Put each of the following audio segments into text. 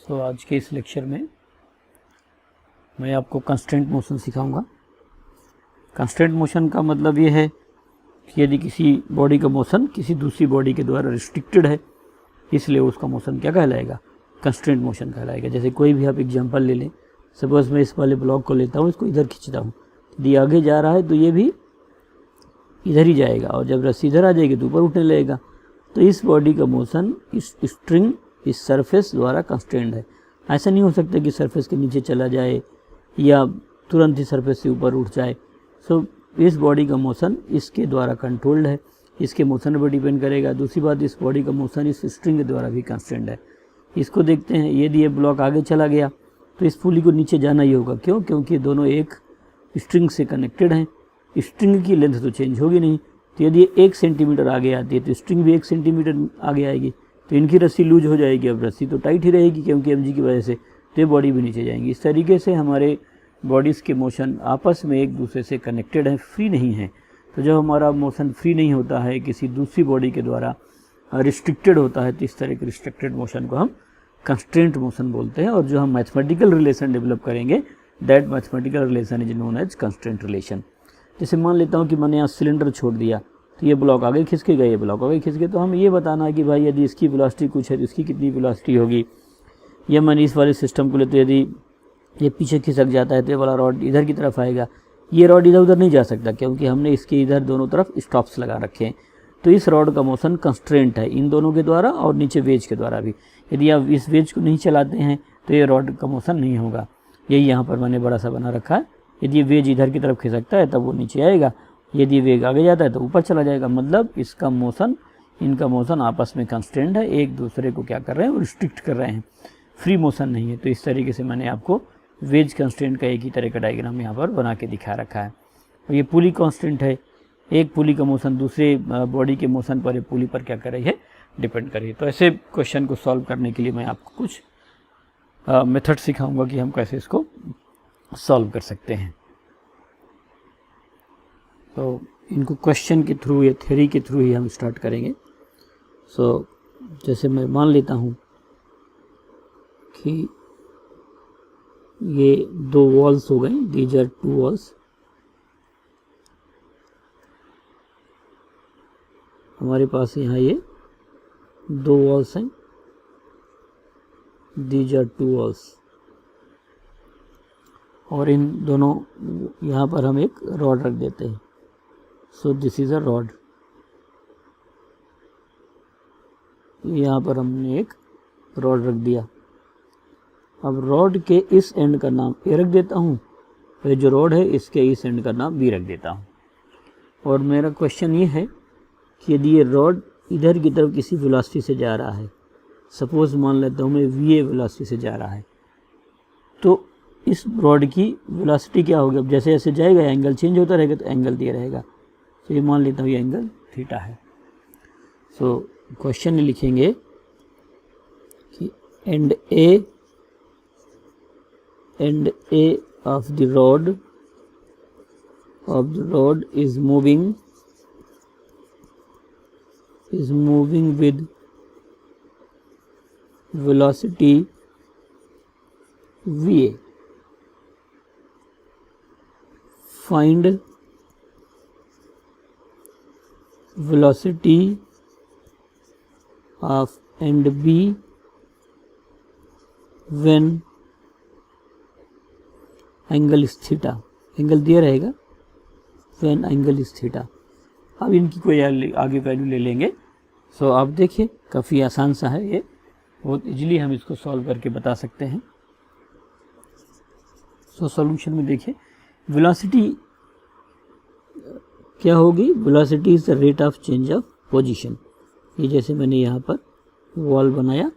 आज के इस लेक्चर में मैं आपको कंस्ट्रेंट मोशन सिखाऊंगा। कंस्ट्रेंट मोशन का मतलब ये है कि यदि किसी बॉडी का मोशन किसी दूसरी बॉडी के द्वारा रिस्ट्रिक्टेड है, इसलिए उसका मोशन क्या कहलाएगा? कंस्ट्रेंट मोशन कहलाएगा। जैसे कोई भी आप एग्जांपल ले लें, सपोज मैं इस वाले ब्लॉक को लेता हूँ, इसको इधर खींचता हूँ, यदि आगे जा रहा है तो ये भी इधर ही जाएगा, और जब रस्सी इधर आ जाएगी तो ऊपर उठने लगेगा। तो इस बॉडी का मोशन इस स्ट्रिंग इस सरफेस द्वारा कंस्ट्रेंट है। ऐसा नहीं हो सकता कि सरफेस के नीचे चला जाए या तुरंत ही सरफेस से ऊपर उठ जाए। इस बॉडी का मोशन इसके द्वारा कंट्रोल्ड है, इसके मोशन पर डिपेंड करेगा। दूसरी बात, इस बॉडी का मोशन इस स्ट्रिंग के द्वारा भी कंस्ट्रेंट है। इसको देखते हैं, यदि ये ब्लॉक आगे चला गया तो इस पुली को नीचे जाना ही होगा। क्यों? क्योंकि दोनों एक स्ट्रिंग से कनेक्टेड हैं। स्ट्रिंग की लेंथ तो चेंज होगी नहीं, तो यदि 1 सेंटीमीटर आगे आती है तो स्ट्रिंग भी 1 सेंटीमीटर आगे आएगी, तो इनकी रस्सी लूज हो जाएगी। अब रस्सी तो टाइट ही रहेगी क्योंकि एमजी की वजह से, तो ये बॉडी भी नीचे जाएंगी। इस तरीके से हमारे बॉडीज़ के मोशन आपस में एक दूसरे से कनेक्टेड हैं, फ्री नहीं है। तो जब हमारा मोशन फ्री नहीं होता है, किसी दूसरी बॉडी के द्वारा रिस्ट्रिक्टेड होता है, तो इस तरह के रिस्ट्रिक्टेड मोशन को हम कंस्ट्रेंट मोशन बोलते हैं। और जो हम मैथमेटिकल रिलेशन डेवलप करेंगे, that mathematical relation is known as constraint relation. जैसे मान लेता हूँ कि मैंने यहाँ सिलेंडर छोड़ दिया, तो ये ब्लॉक आगे खिसक गया, ये ब्लॉक आगे खिसक गया, तो हमें ये बताना है कि भाई यदि इसकी वेलोसिटी कुछ है तो इसकी कितनी वेलोसिटी होगी। या मैंने इस वाले सिस्टम को ले, तो यदि ये पीछे खिसक जाता है तो ये वाला रॉड इधर की तरफ आएगा। ये रॉड इधर उधर नहीं जा सकता क्योंकि हमने इसके इधर दोनों तरफ स्टॉप्स लगा रखे हैं। तो इस रॉड का मोशन कंस्ट्रेंट है इन दोनों के द्वारा और नीचे वेज के द्वारा भी। यदि आप इस वेज को नहीं चलाते हैं तो ये रॉड का मोशन नहीं होगा। यही यहाँ पर मैंने बड़ा सा बना रखा है। यदि ये वेज इधर की तरफ खिसकता है तब वो नीचे आएगा, यदि वेग आगे जाता है तो ऊपर चला जाएगा। मतलब इसका मोशन, इनका मोशन आपस में कंस्ट्रेंट है, एक दूसरे को क्या कर रहे हैं? रिस्ट्रिक्ट कर रहे हैं, फ्री मोशन नहीं है। तो इस तरीके से मैंने आपको वेज कंस्ट्रेंट का एक ही तरह का डायग्राम यहाँ पर बना के दिखा रखा है। और ये पुली कांस्टेंट है, एक पुली का मोशन दूसरे बॉडी के मोशन पर, पुली पर क्या कर रही है? डिपेंड कर रही है। तो ऐसे क्वेश्चन को सॉल्व करने के लिए मैं आपको कुछ मेथड सिखाऊंगा कि हम कैसे इसको सॉल्व कर सकते हैं। तो इनको क्वेश्चन के थ्रू या थ्योरी के थ्रू ही हम स्टार्ट करेंगे। जैसे मैं मान लेता हूँ कि ये 2 वॉल्स हो गए, दीज आर 2 वॉल्स। हमारे पास यहाँ ये 2 वॉल्स हैं, दीज आर 2 वॉल्स। और इन दोनों यहाँ पर हम एक रॉड रख देते हैं। So this is a rod. यहाँ पर हमने एक रॉड रख दिया। अब रॉड के इस एंड का नाम ए रख देता हूँ, और जो रॉड है इसके इस एंड का नाम बी रख देता हूँ। और मेरा क्वेश्चन ये है कि यदि ये रॉड इधर की तरफ किसी वेलोसिटी से जा रहा है, सपोज मान लेता हूँ मैं वी ए वेलोसिटी से जा रहा है, तो इस रॉड की वेलोसिटी क्या होगी? अब जैसे जैसे जाएगा एंगल चेंज होता रहेगा, तो एंगल दिया रहेगा। तो ये मान लेता हूँ ये एंगल थीटा है। क्वेश्चन में लिखेंगे कि and A of the rod is moving with velocity va. Find velocity of end B when angle is theta. Angle दिया रहेगा when angle is theta. अब इनकी कोई आगे वैल्यू ले लेंगे। आप देखिए काफ़ी आसान सा है ये, बहुत इजीली हम इसको सॉल्व करके बता सकते हैं। सॉल्यूशन में देखिए वेलोसिटी क्या होगी? Velocity is the rate of change of position. ये जैसे मैंने यहाँ पर वॉल बनाया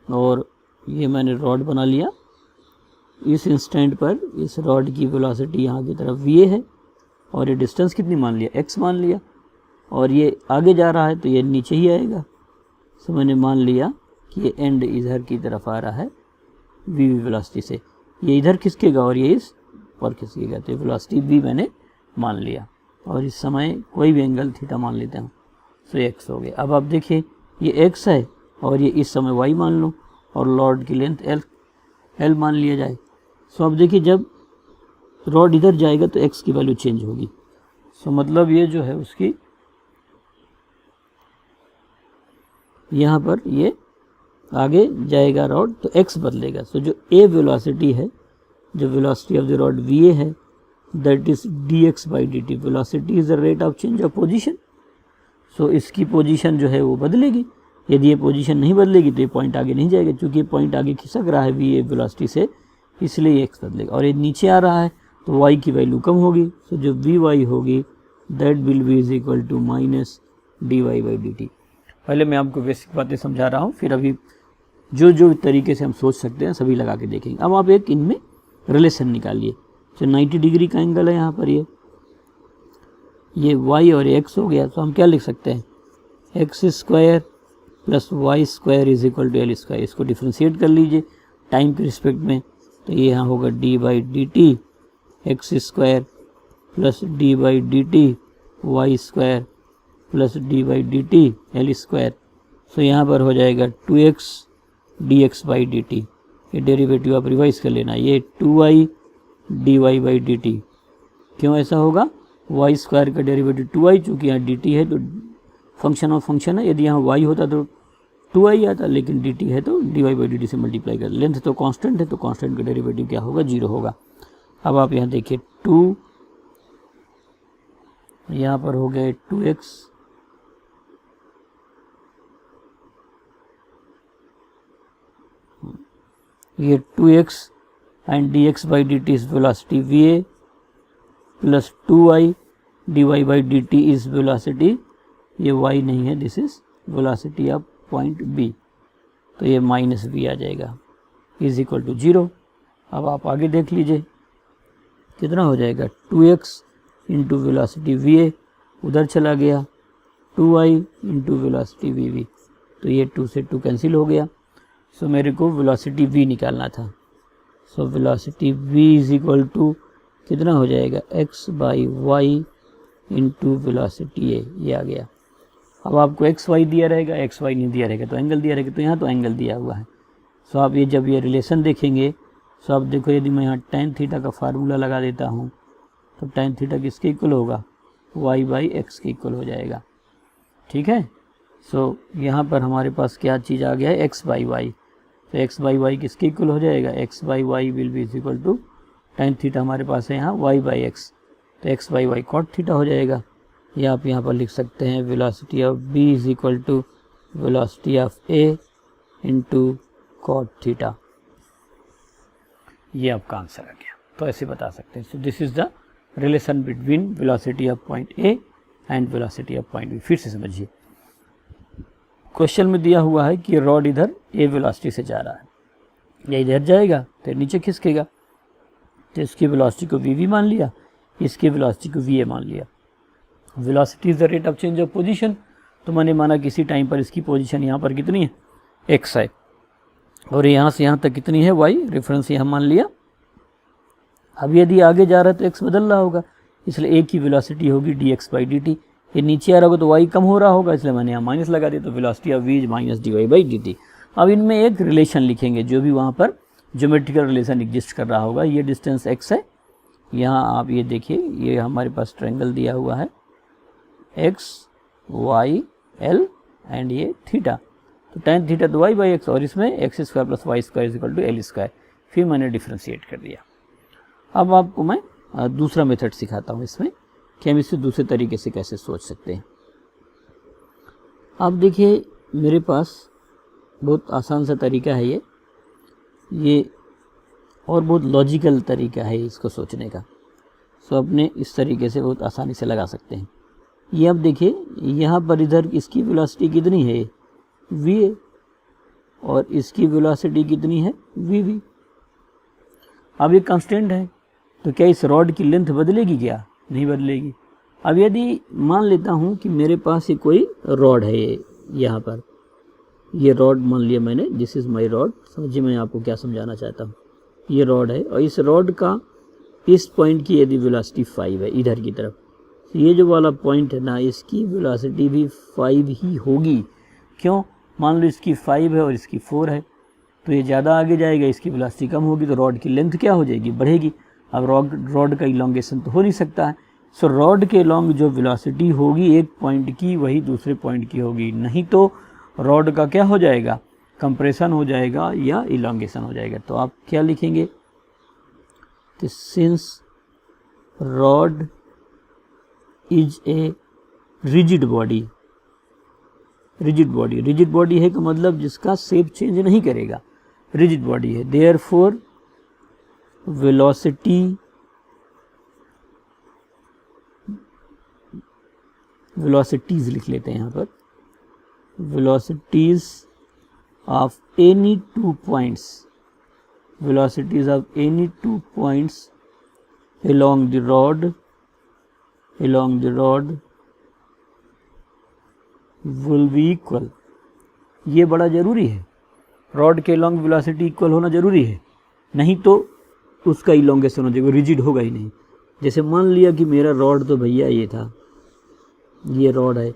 और ये मैंने रॉड बना लिया। इस इंस्टेंट पर इस रॉड की वेलोसिटी यहाँ की तरफ वी है, और ये डिस्टेंस कितनी मान लिया? x मान लिया। और ये आगे जा रहा है तो ये नीचे ही आएगा। मैंने मान लिया कि ये एंड इधर की तरफ आ रहा है वी वेलोसिटी से, ये इधर खिसकेगा और ये इस पर खिसकेगा, तो वेलोसिटी v मैंने मान लिया। और इस समय कोई भी एंगल थीटा मान लेते हैं, तो x हो गया। अब आप देखिए ये x है और ये इस समय y मान लो, और रॉड की लेंथ एल मान लिया जाए। सो अब देखिए जब रॉड इधर जाएगा तो एक्स की वैल्यू चेंज होगी। सो मतलब ये जो है उसकी यहाँ पर ये आगे जाएगा रॉड तो एक्स बदलेगा। सो जो ए वेलोसिटी है, जो velocity of the rod V A है, that is D X by D T. Velocity is the rate of change of position. So इसकी पोजीशन जो है वो बदलेगी। यदि ये पोजीशन नहीं बदलेगी तो ये पॉइंट आगे नहीं जाएगा, क्योंकि ये पॉइंट आगे खिसक रहा है वी ए वेलोसिटी से, इसलिए ये एक्स बदलेगा। और ये नीचे आ रहा है तो वाई की वैल्यू कम होगी। सो जो वी वाई होगी that will be is equal to minus D Y by D T. पहले मैं आपको बेसिक बातें समझा रहा हूँ, फिर अभी जो जो तरीके से हम सोच सकते हैं सभी लगा के देखेंगे। अब आप एक इनमें रिलेशन निकालिए। जो 90 डिग्री का एंगल है यहाँ पर ये y और x हो गया, तो हम क्या लिख सकते हैं, X square plus Y square is equal to L square. इसको डिफ्रेंशिएट कर लीजिए टाइम के रिस्पेक्ट में, तो ये यहाँ होगा D by D T X square plus D by D T Y square plus D by D T L square. So यहाँ पर हो जाएगा 2x D X by D T. ये डेरिवेटिव आप रिवाइज कर लेना, ये 2y D Y by D T. क्यों ऐसा होगा, वाई स्क्वायर का डेरिवेटिव 2y, चूँकि यहाँ डी टी है तो फंक्शन ऑफ फंक्शन है। यदि यहाँ y होता तो 2y आता, लेकिन dt है तो dy बाई डी टी से मल्टीप्लाई कर। लेंथ तो कांस्टेंट है तो कांस्टेंट का डेरिवेटिव क्या होगा, 0 होगा। अब आप यहाँ देखिए 2, यहाँ पर हो गए 2x ये 2x and dx by D T is velocity V A plus 2y dy by D T is velocity, ये y नहीं है, this is velocity of point B, तो ये माइनस v आ जाएगा इज इक्वल टू 0। अब आप आगे देख लीजिए कितना हो जाएगा, 2x into velocity V A उधर चला गया, 2y into velocity we we, तो ये 2 से 2 कैंसिल हो गया। सो मेरे को वेलोसिटी v निकालना था। So velocity v is equal to कितना हो जाएगा, x by Y into velocity A, ये आ गया। अब आपको एक्स वाई दिया रहेगा, एक्स वाई नहीं दिया रहेगा तो एंगल दिया रहेगा, तो यहाँ तो एंगल दिया हुआ है। सो आप ये जब ये रिलेशन देखेंगे, सो आप देखो यदि मैं यहाँ tan थीटा का फार्मूला लगा देता हूँ तो tan थीटा किसके इक्वल होगा, y बाई एक्स के इक्वल हो जाएगा। ठीक है, सो यहाँ पर हमारे पास क्या चीज़ आ गया है, x बाई वाई, तो x बाई वाई किसके इक्वल हो जाएगा, x by Y will be is equal to tan theta हमारे पास है यहाँ y बाई एक्स, तो x by Y cot theta हो जाएगा। या आप यहाँ पर लिख सकते हैं velocity of b is equal to velocity of a into cot theta. ये आपका आंसर आ गया, तो ऐसे बता सकते हैं। So this is the relation between velocity of point a and velocity of point b। फिर से समझिए, क्वेश्चन में दिया हुआ है कि रॉड इधर a वेलोसिटी से जा रहा है, या इधर जाएगा तो नीचे खिसकेगा, तो इसकी वेलोसिटी को v मान लिया, इसकी वेलोसिटी को va मान लिया। Velocity is the rate of change of position, तो मैंने माना किसी टाइम पर इसकी पोजीशन यहाँ पर कितनी है, x है, और यहाँ से यहाँ तक कितनी है, y, रेफरेंस यहाँ मान लिया। अब यदि आगे जा रहा है तो x बदल रहा होगा, इसलिए a की वेलोसिटी होगी dx बाई डी टी। ये नीचे आ रहा होगा तो y कम हो रहा होगा, इसलिए मैंने यहाँ माइनस लगा दिया, तो velocity of v is minus dy by D T. अब इनमें एक रिलेशन लिखेंगे, जो भी वहाँ पर ज्योमेट्रिकल रिलेशन एग्जिस्ट कर रहा होगा। ये डिस्टेंस x है, यहाँ आप ये देखिए, ये हमारे पास ट्रायंगल दिया हुआ है x y l एंड ये थीटा, तो tan थीटा तो y बाई एक्स, और इसमें X square plus Y square is equal to L square. फिर मैंने डिफ्रेंशिएट कर दिया। अब आपको मैं दूसरा मेथड सिखाता हूँ इसमें कि हम इससे दूसरे तरीके से कैसे सोच सकते हैं। आप देखिए मेरे पास बहुत आसान सा तरीका है ये और बहुत लॉजिकल तरीका है इसको सोचने का। सो अपने इस तरीके से बहुत आसानी से लगा सकते हैं। ये अब देखिए, यहाँ पर इधर इसकी वेलोसिटी कितनी है, va, और इसकी वेलोसिटी कितनी है, vv। अब ये कांस्टेंट है, तो क्या इस रॉड की लेंथ बदलेगी, क्या नहीं बदलेगी। अब यदि मान लेता हूँ कि मेरे पास ये कोई रॉड है, यहाँ पर ये रॉड मान लिया मैंने, दिस इज़ माई रॉड। समझिए मैं आपको क्या समझाना चाहता हूँ। ये रॉड है और इस रॉड का इस पॉइंट की यदि वेलोसिटी 5 है इधर की तरफ, तो ये जो वाला पॉइंट है ना, इसकी वेलोसिटी भी 5 ही होगी। क्यों, मान लो इसकी 5 है और इसकी 4 है, तो ये ज़्यादा आगे जाएगा, इसकी वेलोसिटी कम होगी, तो रॉड की लेंथ क्या हो जाएगी, बढ़ेगी। अब रॉड का इलोंगेशन तो हो नहीं सकता है, सो रॉड के लॉन्ग जो वेलोसिटी होगी एक पॉइंट की वही दूसरे पॉइंट की होगी, नहीं तो रॉड का क्या हो जाएगा, कंप्रेशन हो जाएगा या इलोंगेशन हो जाएगा। तो आप क्या लिखेंगे, since rod is a rigid body, rigid body है का मतलब जिसका शेप चेंज नहीं करेगा, रिजिड बॉडी है, देयरफॉर वेलोसिटीज लिख लेते हैं यहाँ पर, velocities of any two points, velocities of any two points along the rod will be equal। ये बड़ा ज़रूरी है, रॉड के लॉन्ग वेलोसिटी इक्वल होना ज़रूरी है, नहीं तो उसका इलोंगेशन हो जाएगा, रिजिड होगा ही नहीं। जैसे मान लिया कि मेरा रॉड तो भैया ये था, ये रॉड है,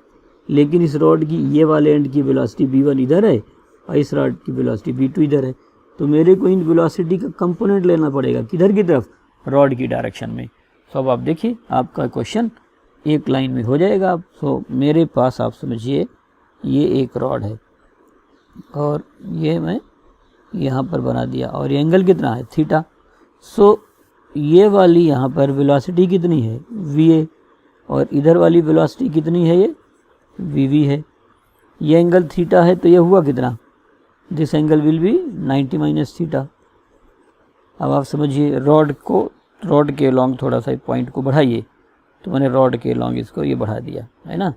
लेकिन इस रॉड की ये वाले एंड की वेलोसिटी v1 इधर है और इस रॉड की वेलोसिटी v2 इधर है, तो मेरे को इन वेलोसिटी का कंपोनेंट लेना पड़ेगा, किधर की तरफ, रॉड की डायरेक्शन में। सो अब आप देखिए आपका क्वेश्चन एक लाइन में हो जाएगा। आप सो मेरे पास आप समझिए ये एक रॉड है और ये मैं यहाँ पर बना दिया और ये एंगल कितना है, थीटा। सो ये वाली यहाँ पर वेलोसिटी कितनी है, va, और इधर वाली वेलोसिटी कितनी है, ये vv है। ये एंगल थीटा है तो ये हुआ कितना, this angle will be 90 minus theta. अब आप समझिए रॉड के लॉन्ग थोड़ा सा पॉइंट को बढ़ाइए, तो मैंने रॉड के लॉन्ग इसको ये बढ़ा दिया है ना,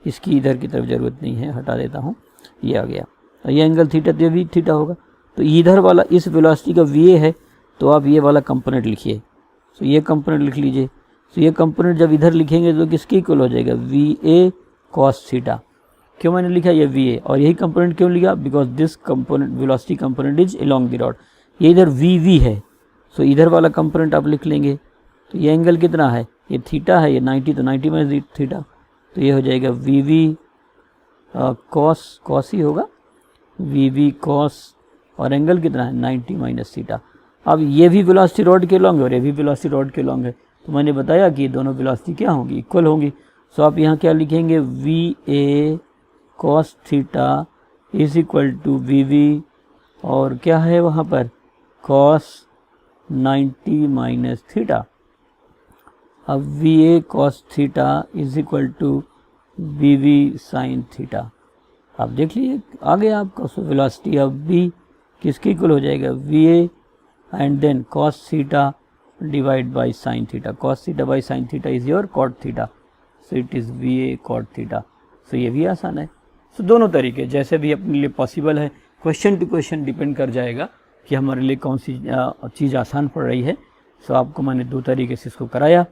इसकी इधर की तरफ ज़रूरत नहीं है, हटा देता हूँ, ये आ गया। और ये एंगल थीटा तो ये भी थीटा होगा, तो इधर वाला इस वेलोसिटी का va है, तो आप ये वाला कंपोनेंट लिखिए। तो ये कंपोनेंट लिख लीजिए। तो ये कंपोनेंट जब इधर लिखेंगे तो किसके इक्वल हो जाएगा, va cos थीटा। क्यों मैंने लिखा ये va, और यही कंपोनेंट क्यों लिखा, because this component velocity component is along the rod, ये इधर vv है, सो इधर वाला कंपोनेंट आप लिख लेंगे। तो ये एंगल कितना है, ये थीटा है, ये 90, तो 90 माइनस थीटा, तो ये हो जाएगा vv cos ही होगा, vv cos, और एंगल कितना है 90 माइनस थीटा। अब ये भी वेलोसिटी रॉड के लॉन्ग है और ये भी वेलोसिटी रॉड के लॉन्ग है, तो मैंने बताया कि दोनों वेलोसिटी क्या होंगी, इक्वल होंगी। सो आप यहाँ क्या लिखेंगे, va cos theta is equal to vv, और क्या है वहाँ पर cos 90 माइनस थीटा। अब va cos theta is equal to vv sin theta. आप देख लीजिए आ गया आपका वेलोसिटी। अब v किसके इक्वल हो जाएगा, va and then cos theta divide by sin theta, cos theta by sin theta is your cot theta, so it is va cot theta. सो ये भी आसान है। सो दोनों तरीके जैसे भी अपने लिए पॉसिबल है, क्वेश्चन टू क्वेश्चन डिपेंड कर जाएगा कि हमारे लिए कौन सी चीज़ आसान पड़ रही है। सो आपको मैंने दो तरीके से इसको कराया,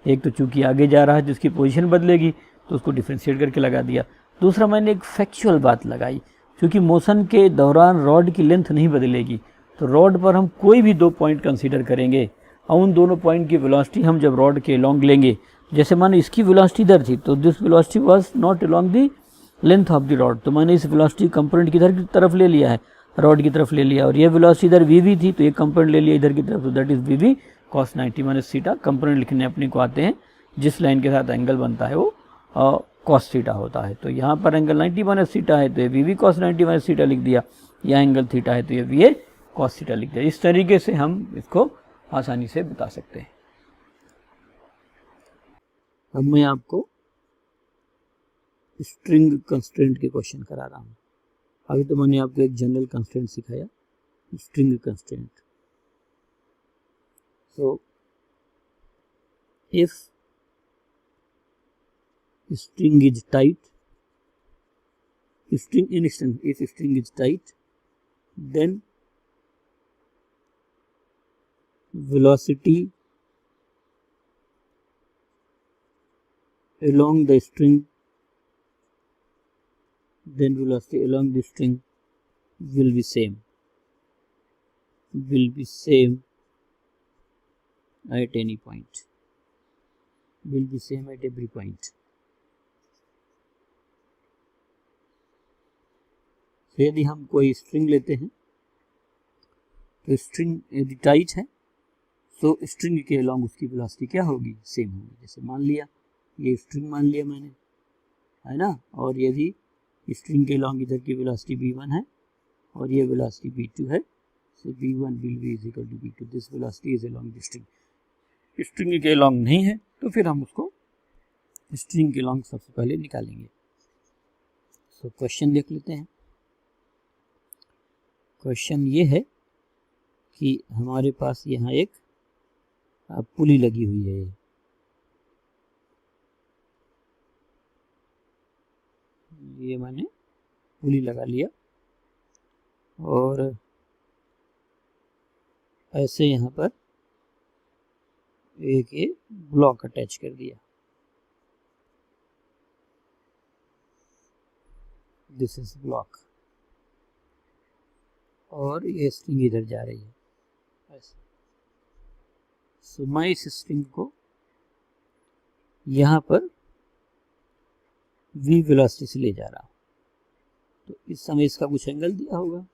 एक तो चूंकि आगे जा रहा है जिसकी पोजीशन बदलेगी तो उसको डिफ्रेंशिएट करके लगा दिया, दूसरा मैंने एक फैक्चुअल बात लगाई, क्योंकि मोशन के दौरान रॉड की लेंथ नहीं बदलेगी, तो रॉड पर हम कोई भी दो पॉइंट कंसीडर करेंगे और उन दोनों पॉइंट की वेलोसिटी हम जब रॉड के लॉन्ग लेंगे, जैसे माने इसकी वेलोसिटी इधर थी तो this velocity was not along the length of the rod, तो मैंने इस वेलोसिटी कंपोनेंट किधर की तरफ ले लिया है, रॉड की तरफ ले लिया, और ये वेलोसिटी इधर vv थी तो ये कंपोनेंट ले लिया इधर की तरफ, तो that is vv cos 90 minus theta. Component लिखने अपने को आते हैं, जिस लाइन के साथ एंगल बनता है वो cos थीटा होता है। तो यहाँ पर एंगल 90 माइनस थीटा है तो ये vv cos 90 माइनस थीटा लिख दिया, यहाँ एंगल थीटा है तो ये va cos थीटा लिख दिया। इस तरीके से हम इसको आसानी से बता सकते हैं। अब मैं आपको स्ट्रिंग कंस्ट्रेंट के क्वेश्चन करा रहा हूँ। अभी तो मैंने आपको एक जनरल कंस्ट्रेंट सिखाया, string constraint. So if string is tight, if string is tight, then velocity along the string will be same at any point, will be same at every point. तो यदि हम कोई स्ट्रिंग लेते हैं तो string यदि tight है तो स्ट्रिंग के अलॉन्ग उसकी वेलोसिटी क्या होगी, सेम होगी। जैसे मान लिया ये स्ट्रिंग मान लिया मैंने, है ना, और यदि स्ट्रिंग के अलॉन्ग इधर की वेलोसिटी v1 है और ये वेलोसिटी v2 है, so v1 will be is equal to v2, this velocity is along the string। String के अलॉन्ग नहीं है तो फिर हम उसको स्ट्रिंग के अलॉन्ग सबसे पहले निकालेंगे। सो क्वेश्चन देख लेते हैं। क्वेश्चन ये है कि हमारे पास यहाँ एक पुली लगी हुई है, ये मैंने पुली लगा लिया और ऐसे यहाँ पर एक ये ब्लॉक अटैच कर दिया, दिस इज ब्लॉक, और ये स्ट्रिंग इधर जा रही है ऐसे। सो मैं इस स्ट्रिंग को यहाँ पर v वेलोसिटी से ले जा रहा हूँ, तो इस समय इसका कुछ एंगल दिया होगा।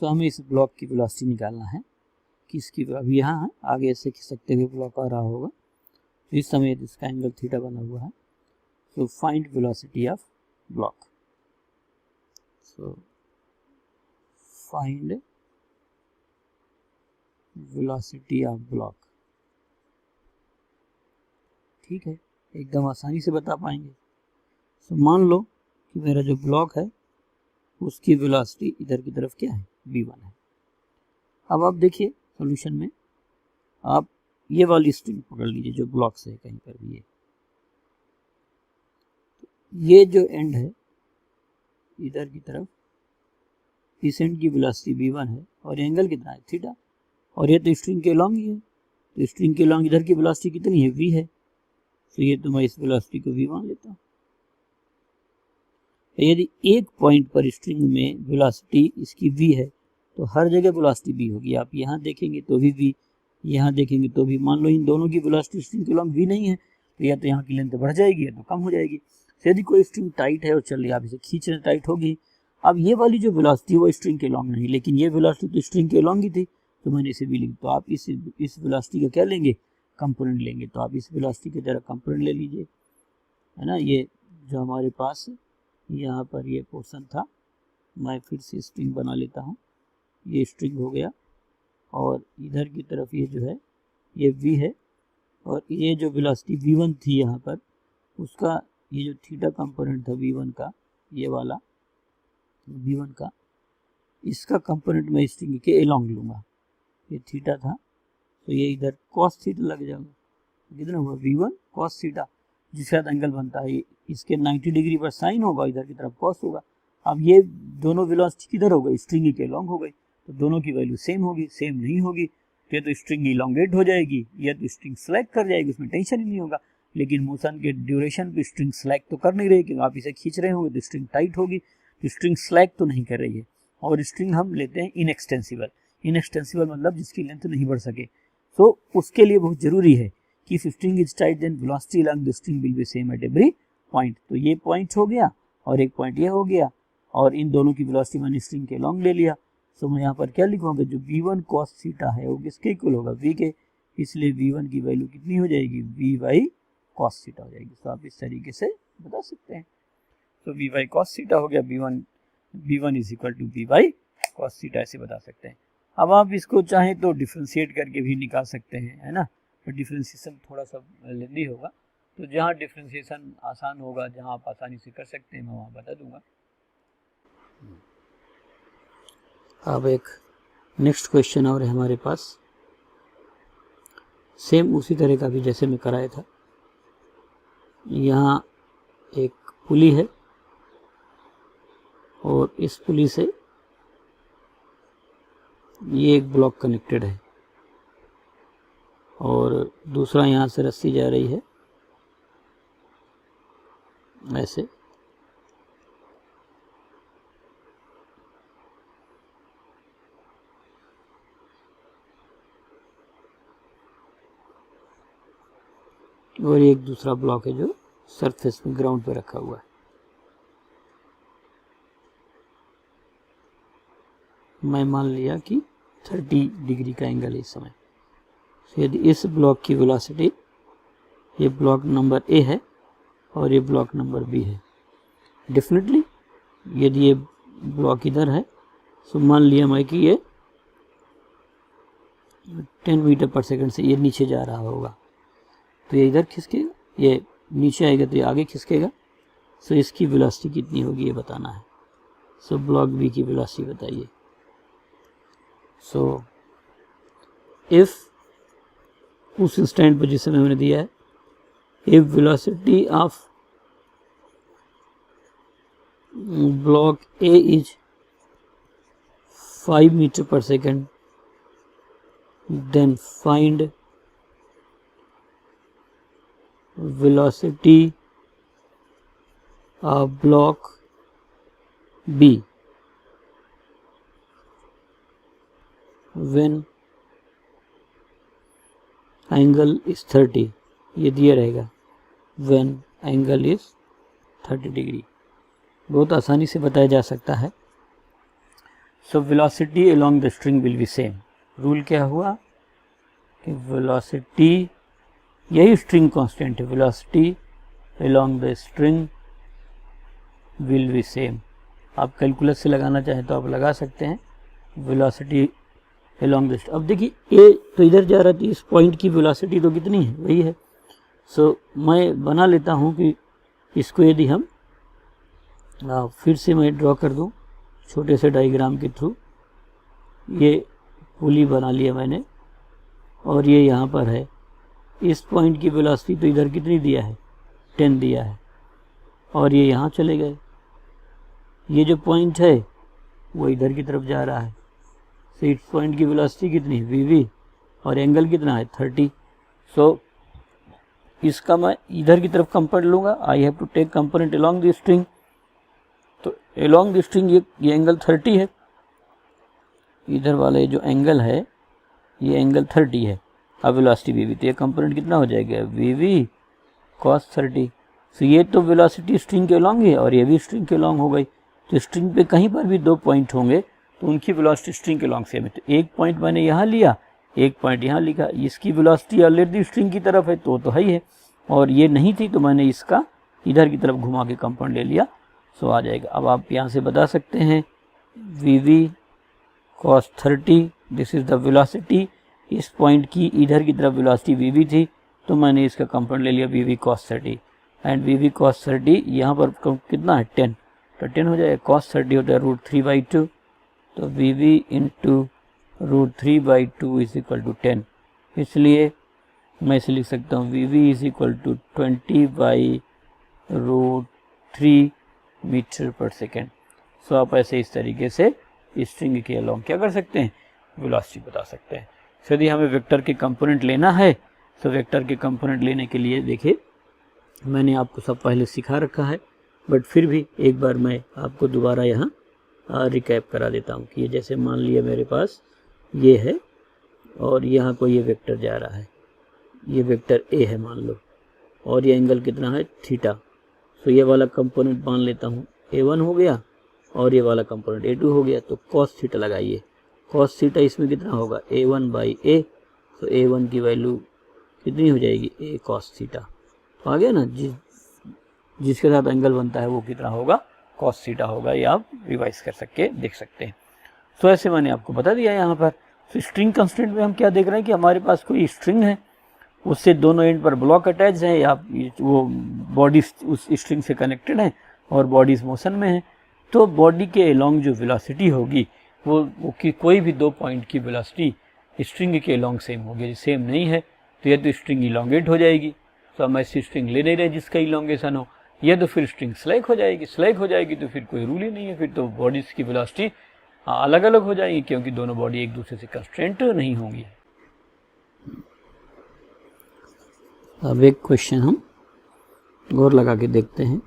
सो हमें इस ब्लॉक की वेलोसिटी निकालना है कि इसकी, अभी यहाँ है, आगे ऐसे खिसकते हुए ब्लॉक आ रहा होगा, तो इस समय इसका एंगल थीटा बना हुआ है। So find velocity of block, so find velocity of block. ठीक है, एकदम आसानी से बता पाएंगे। सो मान लो कि मेरा जो ब्लॉक है उसकी वेलोसिटी इधर की तरफ क्या है, v1 है। अब आप देखिए सॉल्यूशन में आप ये वाली स्ट्रिंग पकड़ लीजिए जो ब्लॉक से है कहीं पर भी, ये जो एंड है इधर की तरफ, इस एंड की वेलोसिटी v1 है और एंगल कितना है, थीटा, और ये तो स्ट्रिंग के अलॉन्ग ही है, तो स्ट्रिंग के अलॉन्ग इधर की वेलोसिटी कितनी है, v है। तो ये तो मैं इस वेलोसिटी को v मान लेता हूँ। यदि एक पॉइंट पर स्ट्रिंग में वेलोसिटी इसकी v है तो हर जगह वेलोसिटी v होगी। आप यहाँ देखेंगे तो भी v, यहाँ देखेंगे तो भी। मान लो इन दोनों की वेलोसिटी स्ट्रिंग के अलॉन्ग v नहीं है तो या तो यहाँ की लेंथ बढ़ जाएगी या तो कम हो जाएगी। तो यदि कोई स्ट्रिंग टाइट है और चल रही है, आप इसे खींच रहे, टाइट होगी। अब ये वाली जो वेलोसिटी वो स्ट्रिंग के अलॉन्ग नहीं, लेकिन ये वेलोसिटी तो स्ट्रिंग के अलॉन्ग ही थी, तो मैंने इसे v लिखा। तो आप इस वेलोसिटी का क्या लेंगे, कंपोनेंट लेंगे। तो आप इस वेलोसिटी की तरह कंपोनेंट ले लीजिए, है ना। ये जो हमारे पास यहाँ पर ये पोर्शन था, मैं फिर से स्ट्रिंग बना लेता हूँ। ये स्ट्रिंग हो गया और इधर की तरफ ये जो है ये v है, और ये जो वेलोसिटी v1 थी यहाँ पर, उसका ये जो थीटा कंपोनेंट था v1 का, ये वाला v1 का, इसका कंपोनेंट मैं स्ट्रिंग के अलॉन्ग लूँगा। ये थीटा था तो ये इधर cos थीटा लग जाएगा। कितना हुआ, v1 cos थीटा, जिसके साथ एंगल बनता है इसके 90 डिग्री पर साइन होगा, इधर की तरफ cos होगा। अब ये दोनों वेलोसिटी किधर हो गई, स्ट्रिंग के अलॉन्ग हो गई, तो दोनों की वैल्यू सेम होगी। सेम नहीं होगी तो स्ट्रिंग इलॉन्गेट हो जाएगी या तो स्ट्रिंग स्लैक कर जाएगी, उसमें टेंशन ही नहीं होगा। लेकिन मोशन के ड्यूरेशन पे स्ट्रिंग स्लैक तो कर नहीं रही, क्योंकि आप इसे खींच रहे होंगे तो स्ट्रिंग टाइट होगी, तो स्ट्रिंग स्लैक तो नहीं कर रही है। और स्ट्रिंग हम लेते हैं इनएक्सटेंसिबल। इनएक्सटेंसिबल मतलब जिसकी लेंथ नहीं बढ़ सके। तो उसके लिए बहुत जरूरी है कि if string is tight then velocity along the string will be same at every point. तो ये पॉइंट हो गया और एक पॉइंट ये हो गया, और इन दोनों की वेलोसिटी मैंने स्ट्रिंग के अलॉन्ग ले लिया। तो मैं यहाँ पर क्या लिखूंगा, जो v1 cos थीटा है वो किसके इक्वल होगा, v के, इसलिए v1 की वैल्यू कितनी हो जाएगी, v बाई cos थीटा हो जाएगी। तो आप इस तरीके से बता सकते हैं। तो v बाई cos थीटा हो गया, v1 is equal to v by cos theta, ऐसे बता सकते हैं। अब आप इसको चाहें तो डिफ्रेंशिएट करके भी निकाल सकते हैं, है ना, पर डिफ्रेंशिएशन थोड़ा सा लेंदी होगा। तो जहाँ डिफ्रेंशिएशन आसान होगा, जहाँ आप आसानी से कर सकते हैं, मैं वहाँ बता दूंगा। अब एक नेक्स्ट क्वेश्चन और है हमारे पास, सेम उसी तरह का भी जैसे मैं कराया था। यहाँ एक पुली है और इस पुली से ये एक ब्लॉक कनेक्टेड है और दूसरा यहाँ से रस्सी जा रही है ऐसे, और एक दूसरा ब्लॉक है जो सरफेस में ग्राउंड पे रखा हुआ है। मैं मान लिया कि 30 डिग्री का एंगल है इस समय। तो यदि इस ब्लॉक की वेलोसिटी, ये ब्लॉक नंबर ए है और ये ब्लॉक नंबर बी है, डेफिनेटली यदि ये ब्लॉक इधर है तो मान लिया मैं कि ये 10 मीटर पर सेकंड से ये नीचे जा रहा होगा, तो ये इधर खिसकेगा, ये नीचे आएगा तो ये आगे खिसकेगा। सो इसकी वेलोसिटी कितनी होगी ये बताना है। सो ब्लॉक बी की वेलोसिटी बताइए। सो इफ उस इंस्टेंट पर जिस समय मैंने दिया है, if velocity of block A is 5 meter per second, then find velocity of block B when angle is 30, ये दिया रहेगा when angle is 30 डिग्री। बहुत आसानी से बताया जा सकता है। So velocity along the string will be same। Rule क्या हुआ कि वेलोसिटी, यही स्ट्रिंग कांस्टेंट है, velocity along the string will be same. आप कैलकुलस से लगाना चाहें तो आप लगा सकते हैं वेलोसिटी अलोंग द। अब देखिए ए तो इधर जा रहा था, इस पॉइंट की वेलोसिटी तो कितनी है, वही है। सो मैं बना लेता हूँ कि इसको यदि हम फिर से मैं ड्रॉ कर दूँ छोटे से डायग्राम के थ्रू। ये पुली बना लिया मैंने और ये यहाँ पर है। इस पॉइंट की वेलोसिटी तो इधर कितनी दिया है, 10 दिया है, और ये यहाँ चले गए। ये जो पॉइंट है वो इधर की तरफ जा रहा है। तो इस पॉइंट की वेलोसिटी कितनी है, वी, और एंगल कितना है 30। सो इसका मैं इधर की तरफ कंपोनेंट लूँगा। I have to take component along the string. तो अलोंग द स्ट्रिंग ये एंगल 30 है, इधर वाला ये जो एंगल है ये एंगल 30 है। अब वेलोसिटी वी वी, तो ये कंपोनेंट कितना हो जाएगा, वी वी कॉस 30। तो ये तो वेलोसिटी स्ट्रिंग के अलॉन्ग है और ये भी स्ट्रिंग के अलॉन्ग हो गई। तो स्ट्रिंग पे कहीं पर भी दो पॉइंट होंगे तो उनकी वेलोसिटी स्ट्रिंग के अलॉन्ग सेम है। तो एक पॉइंट मैंने यहाँ लिया, एक पॉइंट यहाँ लिखा, इसकी वेलोसिटी ऑलरेडी स्ट्रिंग की तरफ है तो है ही है, और ये नहीं थी तो मैंने इसका इधर की तरफ घुमा के कंपोनेंट ले लिया। सो आ जाएगा। अब आप यहाँ से बता सकते हैं V V cos 30, this is the velocity. इस पॉइंट की इधर की तरफ वेलोसिटी वी वी थी तो मैंने इसका कंपोनेंट ले लिया V V cos 30, and V V cos 30 यहाँ पर कितना है 10, तो 10 हो जाएगा। cos 30 होता है √3/2, तो v v into √3/2 is equal to 10। इसलिए मैं इसे लिख सकता हूँ v v is equal to 20/√3 metre per second. So आप ऐसे इस तरीके से स्ट्रिंग के अलॉन्ग क्या कर सकते हैं, वेलोसिटी बता सकते हैं। तो यदि हमें वेक्टर के कंपोनेंट लेना है तो वेक्टर के कंपोनेंट लेने के लिए देखिए मैंने आपको सब पहले सिखा रखा है, बट फिर भी एक बार मैं आपको दोबारा यहाँ रिकैप करा देता हूँ कि ये जैसे मान लिया मेरे पास ये है और यहाँ कोई ये वेक्टर जा रहा है, ये वेक्टर ए है मान लो, और ये एंगल कितना है थीटा। तो ये वाला कंपोनेंट मान लेता हूँ A1 हो गया और ये वाला कंपोनेंट A2 हो गया। तो cos थीटा लगाइए, cos थीटा इसमें कितना होगा A1/A। तो A1 की वैल्यू कितनी हो जाएगी A cos थीटा। तो आ गया ना, जिसके साथ एंगल बनता है वो कितना होगा cos थीटा होगा। ये आप रिवाइज कर सकते देख सकते हैं। तो ऐसे मैंने आपको बता दिया यहाँ पर। तो स्ट्रिंग कंस्ट्रेंट में हम क्या देख रहे हैं कि हमारे पास कोई स्ट्रिंग है, उससे दोनों एंड पर ब्लॉक अटैच है या वो बॉडी उस स्ट्रिंग से कनेक्टेड है और बॉडीज मोशन में है। तो बॉडी के अलोंग जो वेलोसिटी होगी वो कि कोई भी दो पॉइंट की वेलोसिटी स्ट्रिंग के अलोंग सेम होगी। यदि सेम नहीं है तो या तो स्ट्रिंग इलोंगेट हो जाएगी, तो हम ऐसी स्ट्रिंग ले नहीं रहे जिसका इलोंगेशन हो, या तो फिर स्ट्रिंग स्लैक हो जाएगी। स्लैक हो जाएगी तो फिर कोई रूल ही नहीं है, फिर तो बॉडीज की वेलोसिटी अलग अलग हो जाएगी क्योंकि दोनों बॉडी एक दूसरे से कंस्ट्रेंट नहीं होंगी। अब एक क्वेश्चन हम और लगा के देखते हैं।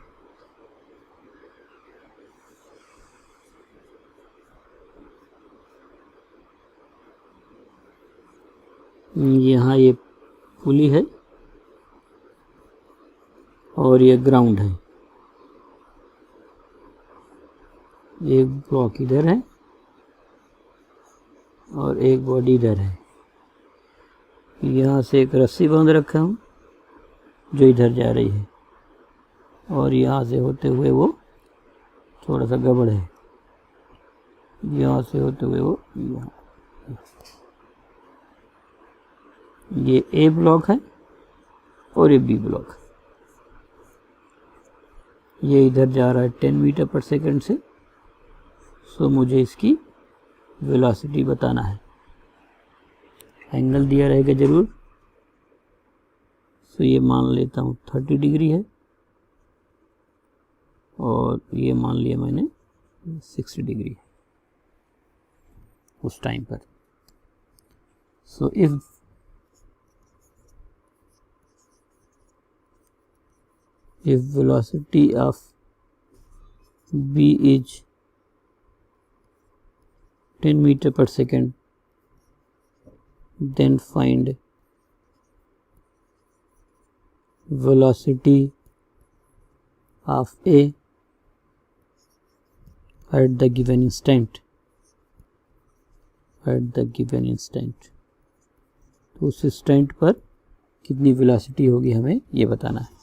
यहाँ ये पुली है और ये ग्राउंड है, एक ब्लॉक इधर है और एक बॉडी इधर है। यहाँ से एक रस्सी बांध रखा हूँ जो इधर जा रही है, और यहाँ से होते हुए वो थोड़ा सा गड़बड़ है, यहाँ से होते हुए वो यहाँ, ये ए ब्लॉक है और ये बी ब्लॉक। ये इधर जा रहा है 10 मीटर पर सेकंड से। सो मुझे इसकी वेलोसिटी बताना है। एंगल दिया रहेगा जरूर। सो ये मान लेता हूँ 30 डिग्री है, और ये मान लिया मैंने 60 डिग्री है उस टाइम पर। So if velocity of b is 10 meter per second, then find velocity of a at the given instant, तो उस इंस्टेंट पर कितनी वेलोसिटी होगी हमें ये बताना है।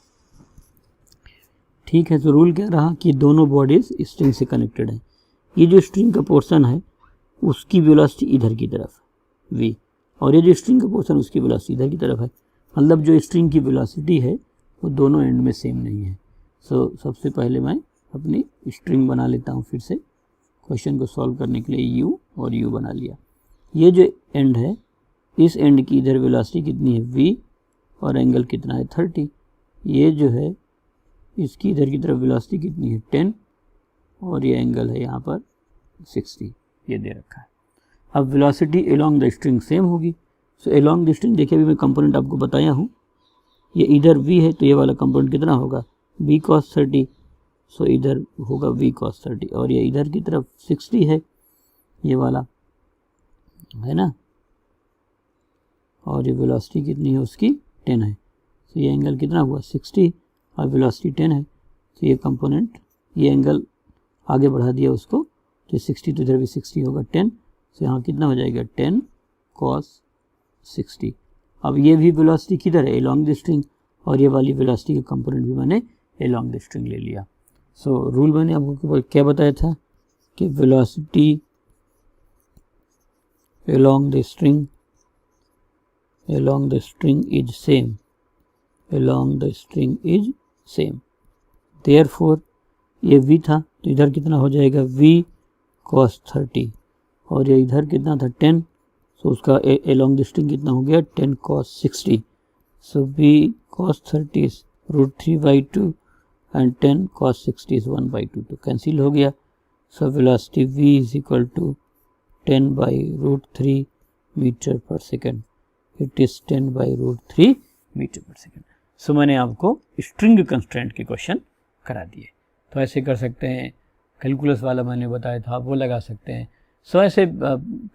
ठीक है, तो रूल क्या रहा कि दोनों बॉडीज स्ट्रिंग से कनेक्टेड हैं। ये जो स्ट्रिंग का पोर्शन है उसकी वेलोसिटी इधर की तरफ v, और ये जो स्ट्रिंग का पोर्शन उसकी वेलोसिटी इधर की तरफ है। मतलब जो स्ट्रिंग की वेलोसिटी है वो दोनों एंड में सेम नहीं है। सो सबसे पहले मैं अपनी स्ट्रिंग बना लेता हूँ। फिर से क्वेश्चन को सॉल्व करने के लिए u और u बना लिया। ये जो एंड है इस एंड की इधर वेलोसिटी कितनी है v, और एंगल कितना है 30। ये जो है इसकी इधर की तरफ वेलोसिटी कितनी है 10, और ये एंगल है यहाँ पर 60, ये दे रखा है। अब velocity along the string same होगी। सो अलोंग द स्ट्रिंग देखिए, अभी मैं कंपोनेंट आपको बताया हूँ। ये इधर v है तो ये वाला कंपोनेंट कितना होगा v cos 30। सो इधर होगा v cos 30, और ये इधर की तरफ 60 है ये वाला, है ना, और ये वेलोसिटी कितनी है उसकी 10 है। तो ये एंगल कितना हुआ 60 और वेलोसिटी 10 है। तो ये कंपोनेंट, ये एंगल आगे बढ़ा दिया उसको, तो 60 तो इधर भी 60 होगा 10। तो यहाँ कितना हो जाएगा 10 cos 60। अब ये भी वेलोसिटी किधर है अलोंग द स्ट्रिंग, और ये वाली वेलोसिटी का कंपोनेंट भी मैंने अलोंग द स्ट्रिंग ले लिया। सो रूल मैंने आपको क्या बताया था कि velocity along the string is same, therefore ये v था तो इधर कितना हो जाएगा v cos 30, और ये इधर कितना था 10, सो उसका अलोंग द स्ट्रिंग कितना हो गया 10 cos 60। So v cos 30 is √3/2 and 10 cos 60 is 1/2, तो कैंसिल हो गया। So velocity v is equal to 10/√3 metre per second. It is 10/√3 metre per second. So मैंने आपको स्ट्रिंग कंस्ट्रेंट के क्वेश्चन करा दिए। तो ऐसे कर सकते हैं, कैलकुलस वाला मैंने बताया था वो लगा सकते हैं। सो ऐसे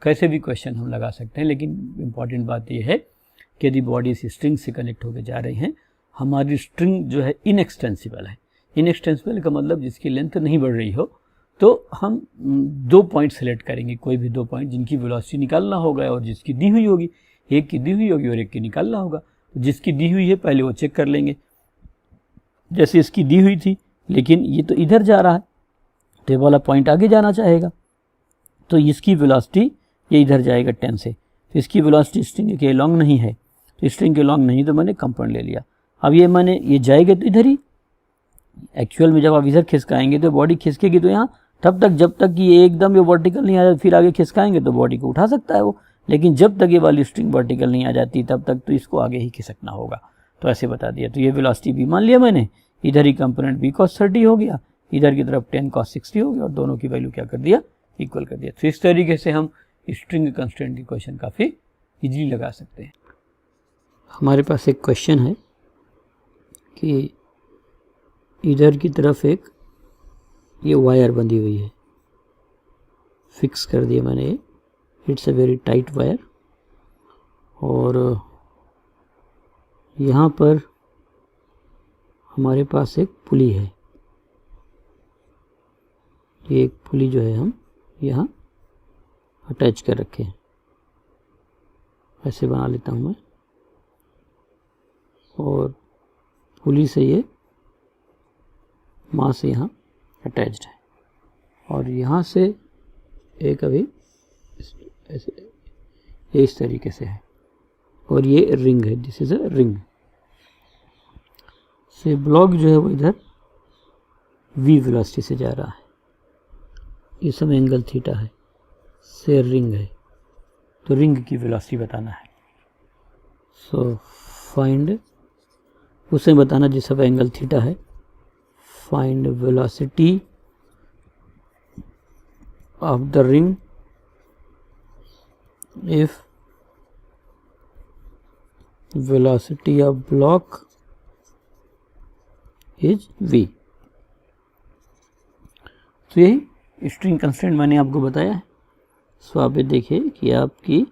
कैसे भी क्वेश्चन हम लगा सकते हैं, लेकिन इम्पॉर्टेंट बात यह है कि यदि बॉडी इस स्ट्रिंग से कनेक्ट होकर जा रही हैं, हमारी स्ट्रिंग जो है इनएक्सटेंसिबल है। इनएक्सटेंसिबल का मतलब जिसकी लेंथ नहीं बढ़ रही हो, तो हम 2 पॉइंट सेलेक्ट करेंगे, कोई भी 2 पॉइंट जिनकी वेलोसिटी निकालना होगा और जिसकी दी हुई होगी। एक की दी हुई होगी और एक की निकालना होगा। तो जिसकी दी हुई है पहले वो चेक कर लेंगे। जैसे इसकी दी हुई थी, लेकिन ये तो इधर जा रहा है तो ये वाला पॉइंट आगे जाना चाहेगा, तो इसकी वेलोसिटी ये इधर जाएगा 10 से। तो इसकी वेलोसिटी स्ट्रिंग के लॉन्ग नहीं है, तो स्ट्रिंग के लॉन्ग नहीं, तो मैंने कंपोनेंट ले लिया। अब ये जाएगा तो इधर ही। एक्चुअल में जब आप इधर खिसकाएंगे तो बॉडी खिसकेगी तो यहाँ, तब तक जब तक ये एकदम ये वर्टिकल नहीं आ जाती, फिर आगे खिसकाएंगे तो बॉडी को उठा सकता है वो। लेकिन जब तक ये वाली स्ट्रिंग वर्टिकल नहीं आ जाती तब तक तो इसको आगे ही खिसकना होगा। तो ऐसे बता दिया। तो ये वेलोसिटी भी मान लिया मैंने, इधर ही कंपोनेंट v cos 30 हो गया, इधर की तरफ 10 cos 60 हो गया, और दोनों की वैल्यू क्या कर दिया इक्वल कर दिया। तो इस तरीके से हम स्ट्रिंग कंस्ट्रेंट की क्वेश्चन काफ़ी इजीली लगा सकते हैं। हमारे पास एक क्वेश्चन है कि इधर की तरफ एक ये वायर बंधी हुई है, फिक्स कर दिया मैंने ये। It's a very tight wire, और यहाँ पर हमारे पास एक पुली है। ये एक पुली जो है हम यहाँ अटैच कर रखे हैं। ऐसे बना लेता हूँ मैं, और पुली से ये मास यहाँ अटैच्ड है, और यहाँ से एक अभी ऐसे इस तरीके से है, और ये रिंग है, दिस इज अ रिंग। से ब्लॉक जो है वो इधर v वेलोसिटी से जा रहा है, ये सब एंगल थीटा है, से रिंग है, तो रिंग की वेलोसिटी बताना है। सो फाइंड, उसे बताना जिस सब एंगल थीटा है, find velocity of the ring if velocity of block is v। तो यही स्ट्रिंग कंस्ट्रेंट मैंने आपको बताया है। सो आप ये देखिए कि आपकी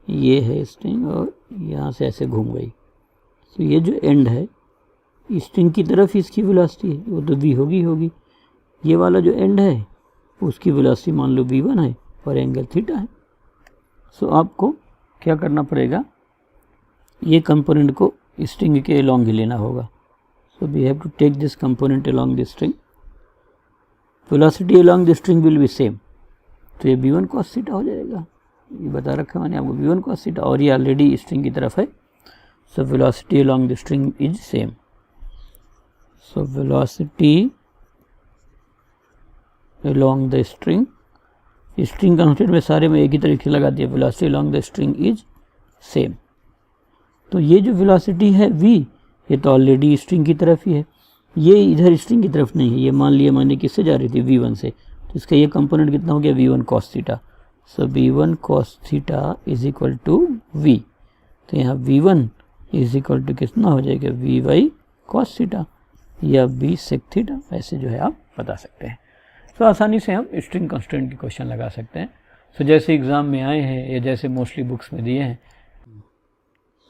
ये है स्ट्रिंग और यहाँ से ऐसे घूम गई, तो ये जो एंड है स्ट्रिंग की तरफ इसकी वेलोसिटी है, वो तो v होगी। ये वाला जो एंड है उसकी वेलोसिटी मान लो v1 है और एंगल थीटा है। सो आपको क्या करना पड़ेगा, ये कंपोनेंट को स्ट्रिंग के अलोंग ही लेना होगा। So we have to take this component along this string, velocity along this string will be same, तो ये v1 cos थीटा हो जाएगा, ये बता रखा मैंने आपको v1 cos थीटा, और ये ऑलरेडी स्ट्रिंग की तरफ है। So velocity along the string is same. So velocity along the string, string constraint में सारे में एक ही तरीके लगा दिया, velocity along the string is same. तो ये जो वेलोसिटी है v, ये तो ऑलरेडी स्ट्रिंग की तरफ ही है, ये इधर स्ट्रिंग की तरफ नहीं है, ये मान लिया मैंने किससे जा रही थी v1 से, तो इसका ये कंपोनेंट कितना हो गया v1 cos theta. So v1 cos theta is equal to v, तो यहाँ v1 इज इक्वल टू कितना हो जाएगा vy cos थीटा या v sec थीटा, ऐसे जो है आप बता सकते हैं। तो आसानी से हम स्ट्रिंग कंस्ट्रेंट की क्वेश्चन लगा सकते हैं। तो जैसे एग्ज़ाम में आए हैं या जैसे मोस्टली बुक्स में दिए हैं,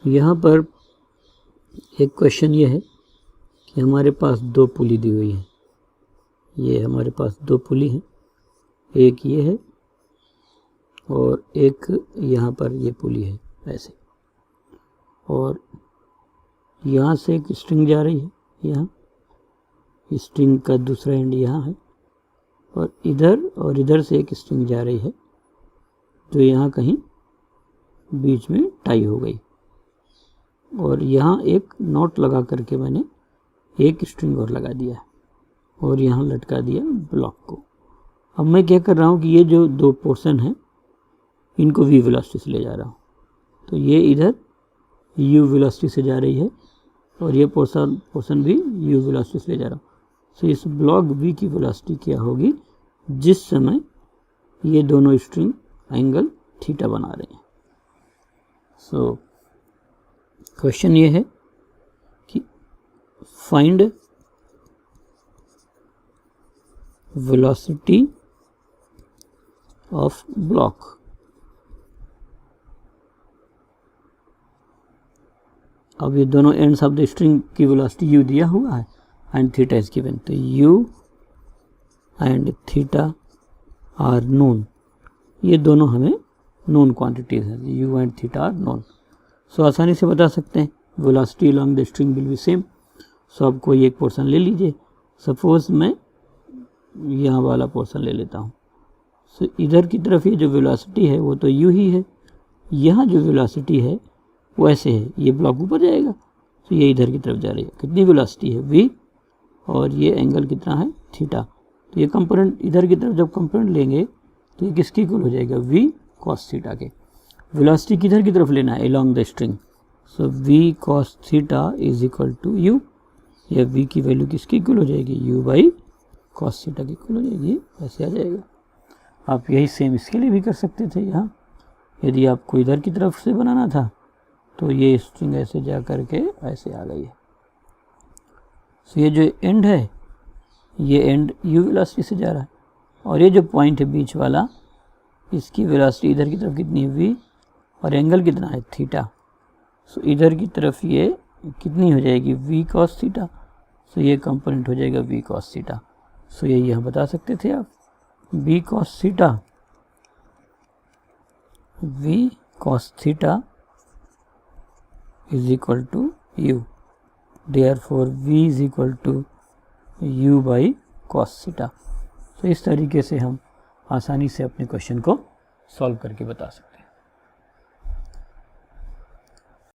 यहाँ पर एक क्वेश्चन ये है कि हमारे पास दो पुली दी हुई है, ये हमारे पास दो पुली हैं, एक ये है और एक यहाँ पर ये पुली है ऐसे, और यहाँ से एक स्ट्रिंग जा रही है, यहाँ स्ट्रिंग का दूसरा एंड यहाँ है, और इधर से एक स्ट्रिंग जा रही है जो यहाँ कहीं बीच में टाई हो गई, और यहाँ एक नॉट लगा करके मैंने एक स्ट्रिंग और लगा दिया और यहाँ लटका दिया ब्लॉक को। अब मैं क्या कर रहा हूँ कि ये जो दो पोर्शन हैं इनको v वेलोसिटी से ले जा रहा हूँ, तो ये इधर u वेलोसिटी से जा रही है और ये पोर्शन भी u वेलोसिटी से ले जा रहा हूँ। सो इस ब्लॉक v की वेलोसिटी क्या होगी जिस समय ये दोनों स्ट्रिंग एंगल थीटा बना रहे हैं। सो क्वेश्चन ये है कि फाइंड वेलोसिटी ऑफ ब्लॉक। अब ये दोनों एंड्स ऑफ द स्ट्रिंग की वेलोसिटी u दिया हुआ है एंड थीटा इज गिवन, तो u and theta are known, ये दोनों हमें नोन क्वांटिटीज हैं, u and theta are known. So आसानी से बता सकते हैं velocity along the string will be same. So आप कोई एक पोर्शन ले लीजिए, सपोज मैं यहाँ वाला पोर्शन ले लेता हूँ। सो इधर की तरफ ये जो वेलोसिटी है वो तो u ही है, यहाँ जो वेलोसिटी है वो ऐसे है, ये ब्लॉक ऊपर जाएगा, तो ये इधर की तरफ जा रही है, कितनी वेलोसिटी है v, और ये एंगल कितना है थीटा, तो ये कंपोनेंट इधर की तरफ जब कंपोनेंट लेंगे तो ये किसकी इक्वल हो जाएगा v cos थीटा के। वेलोसिटी किधर की तरफ लेना है along the string, so v cos theta is equal to u, या v की वैल्यू किसकी इक्वल हो जाएगी u बाई cos थीटा की इक्वल हो जाएगी, ऐसे आ जाएगा। आप यही सेम इसके लिए भी कर सकते थे, यहाँ यदि आपको इधर की तरफ से बनाना था तो ये स्ट्रिंग ऐसे जा करके ऐसे आ गई है। सो ये जो एंड है ये एंड u वेलोसिटी से जा रहा है, और ये जो पॉइंट है बीच वाला इसकी वेलोसिटी इधर की तरफ कितनी है v, और एंगल कितना है थीटा। सो इधर की तरफ ये कितनी हो जाएगी v cos थीटा, सो ये कंपोनेंट हो जाएगा v cos थीटा। सो ये यहाँ बता सकते थे आप v cos theta is equal to u, therefore v is equal to u by cos theta. तो इस तरीके से हम आसानी से अपने क्वेश्चन को सॉल्व करके बता सकते हैं।